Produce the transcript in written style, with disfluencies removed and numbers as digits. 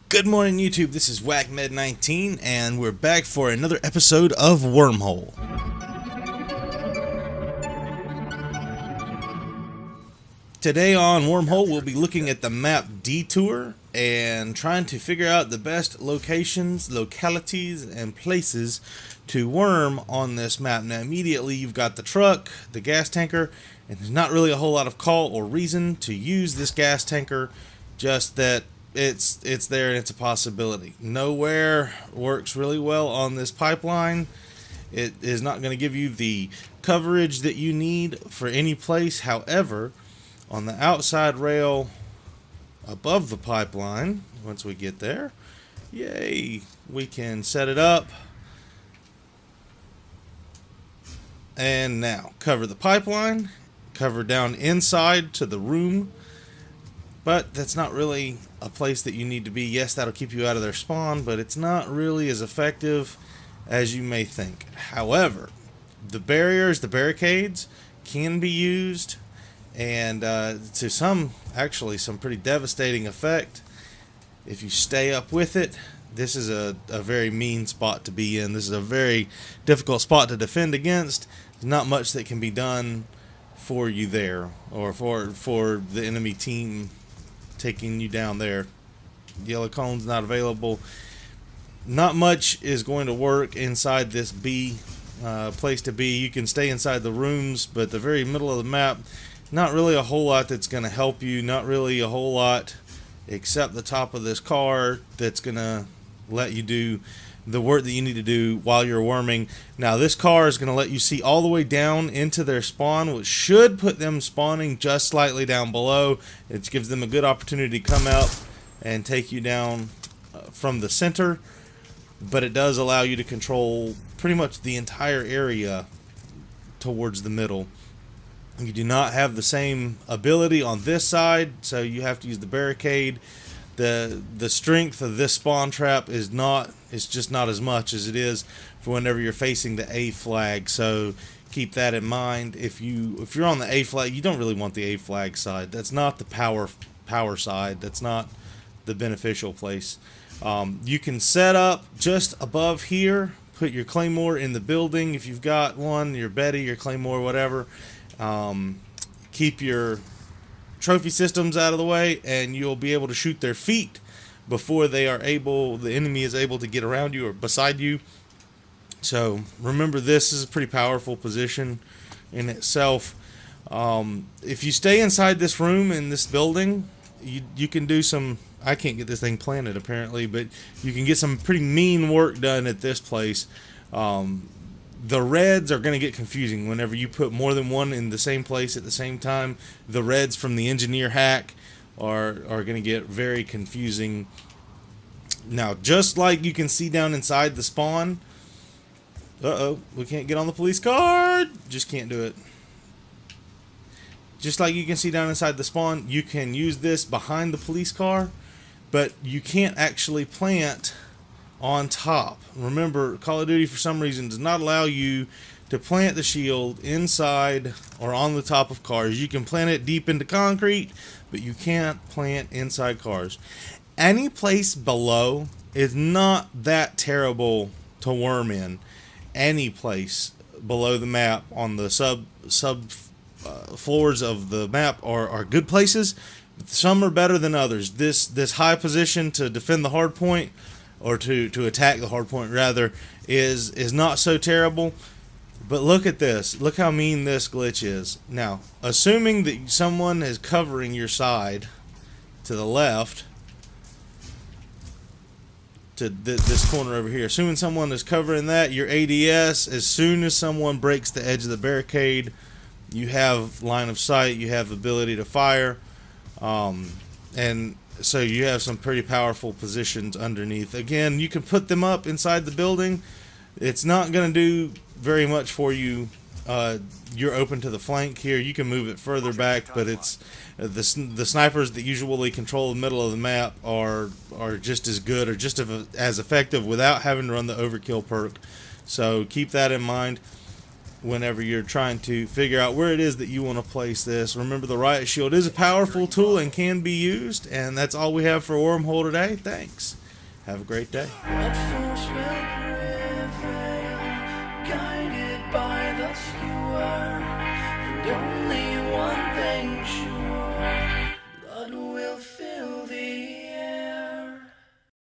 Good morning, YouTube. This is WhackMed19, and we're back for another episode of Wormhole. Today on Wormhole, we'll be looking at the map Detour and trying to figure out the best localities, and places to worm on this map. Now, immediately you've got the truck, the gas tanker, and there's not really a whole lot of call or reason to use this gas tanker, just that it's there and it's a possibility. Nowhere works really well on this pipeline. It is not going to give you the coverage that you need for any place. However, on the outside rail above the pipeline, once we get there, yay, we can set it up and now cover the pipeline, cover down inside to the room. But that's not really a place that you need to be. Yes, that'll keep you out of their spawn, but it's not really as effective as you may think. However, the barricades can be used, and to some pretty devastating effect if you stay up with it. This is a very mean spot to be in. This is a very difficult spot to defend against. There's not much that can be done for you there, or for the enemy team taking you down there. Yellow cone's not available. Not much is going to work inside this B place to be. You can stay inside the rooms, but the very middle of the map, not really a whole lot that's going to help you. Not really a whole lot except the top of this car that's going to let you do the work that you need to do while you're worming. Now, this car is going to let you see all the way down into their spawn, which should put them spawning just slightly down below. It gives them a good opportunity to come out and take you down from the center, but it does allow you to control pretty much the entire area towards the middle. You do not have the same ability on this side, so you have to use the barricade. The strength of this spawn trap is just not as much as it is for whenever you're facing the A flag. So keep that in mind. If you're on the A flag, you don't really want the A flag side. That's not the power side. That's not the beneficial place. You can set up just above here. Put your claymore in the building if you've got one. Your Betty, your claymore, whatever. Keep your trophy systems out of the way, and you'll be able to shoot their feet before the enemy is able to get around you or beside you. So remember, this is a pretty powerful position in itself. If you stay inside this room in this building, you can do some, I can't get this thing planted apparently, but you can get some pretty mean work done at this place. The reds are going to get confusing whenever you put more than one in the same place at the same time. The reds from the engineer hack are going to get very confusing. Now, just like you can see down inside the spawn, we can't get on the police car. Just can't do it. Just like you can see down inside the spawn, you can use this behind the police car, but you can't actually plant on top. Remember, Call of Duty for some reason does not allow you to plant the shield inside or on the top of cars. You can plant it deep into concrete, but you can't plant inside cars. Any place below is not that terrible to worm in. Any place below the map on the sub floors of the map are good places. Some are better than others. This high position to defend the hard point, or to attack the hard point rather, is not so terrible. But look at this. Look how mean this glitch is. Now, assuming that someone is covering your side to the left, to this corner over here, assuming someone is covering that, your ADS, as soon as someone breaks the edge of the barricade, you have line of sight, you have ability to fire, and so you have some pretty powerful positions underneath. Again, you can put them up inside the building. It's not going to do very much for you. You're open to the flank here. You can move it further back, but it's the snipers that usually control the middle of the map are just as good or just as effective without having to run the overkill perk. So keep that in mind. whenever you're trying to figure out where it is that you want to place this. Remember, the riot shield is a powerful tool and can be used, and that's all we have for Wormhole today. Thanks. Have a great day. What force will prevail, guided by the skewer, and only one thing sure.